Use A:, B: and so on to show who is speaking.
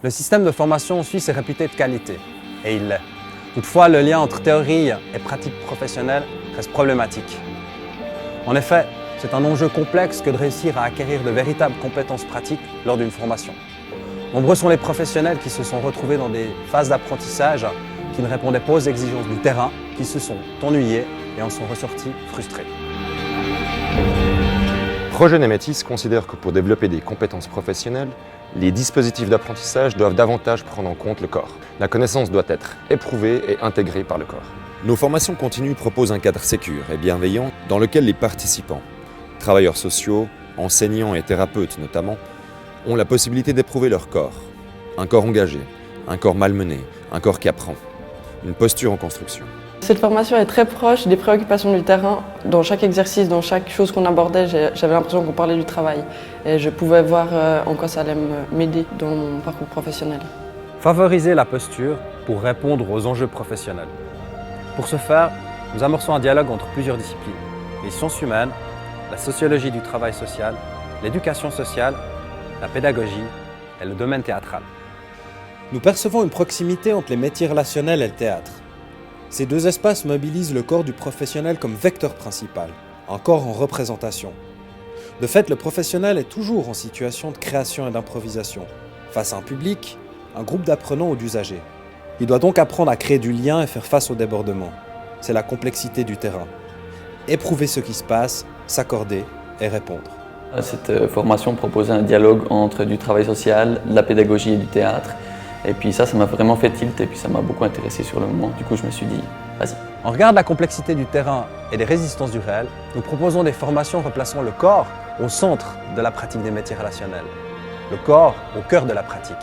A: Le système de formation en Suisse est réputé de qualité, et il l'est. Toutefois, le lien entre théorie et pratique professionnelle reste problématique. En effet, c'est un enjeu complexe que de réussir à acquérir de véritables compétences pratiques lors d'une formation. Nombreux sont les professionnels qui se sont retrouvés dans des phases d'apprentissage qui ne répondaient pas aux exigences du terrain, qui se sont ennuyés et en sont ressortis frustrés.
B: Projet Nemetis considère que pour développer des compétences professionnelles, les dispositifs d'apprentissage doivent davantage prendre en compte le corps. La connaissance doit être éprouvée et intégrée par le corps. Nos formations continues proposent un cadre sécure et bienveillant dans lequel les participants, travailleurs sociaux, enseignants et thérapeutes notamment, ont la possibilité d'éprouver leur corps. Un corps engagé, un corps malmené, un corps qui apprend, une posture en construction.
C: Cette formation est très proche des préoccupations du terrain. Dans chaque exercice, dans chaque chose qu'on abordait, j'avais l'impression qu'on parlait du travail. Et je pouvais voir en quoi ça allait m'aider dans mon parcours professionnel.
A: Favoriser la posture pour répondre aux enjeux professionnels. Pour ce faire, nous amorçons un dialogue entre plusieurs disciplines. Les sciences humaines, la sociologie du travail social, l'éducation sociale, la pédagogie et le domaine théâtral.
D: Nous percevons une proximité entre les métiers relationnels et le théâtre. Ces deux espaces mobilisent le corps du professionnel comme vecteur principal, un corps en représentation. De fait, le professionnel est toujours en situation de création et d'improvisation, face à un public, un groupe d'apprenants ou d'usagers. Il doit donc apprendre à créer du lien et faire face aux débordements. C'est la complexité du terrain. Éprouver ce qui se passe, s'accorder et répondre.
E: Cette formation proposait un dialogue entre du travail social, de la pédagogie et du théâtre. Et puis ça m'a vraiment fait tilt et puis ça m'a beaucoup intéressé sur le moment. Du coup, je me suis dit, vas-y.
A: En regard de la complexité du terrain et des résistances du réel, nous proposons des formations replaçant le corps au centre de la pratique des métiers relationnels. Le corps au cœur de la pratique.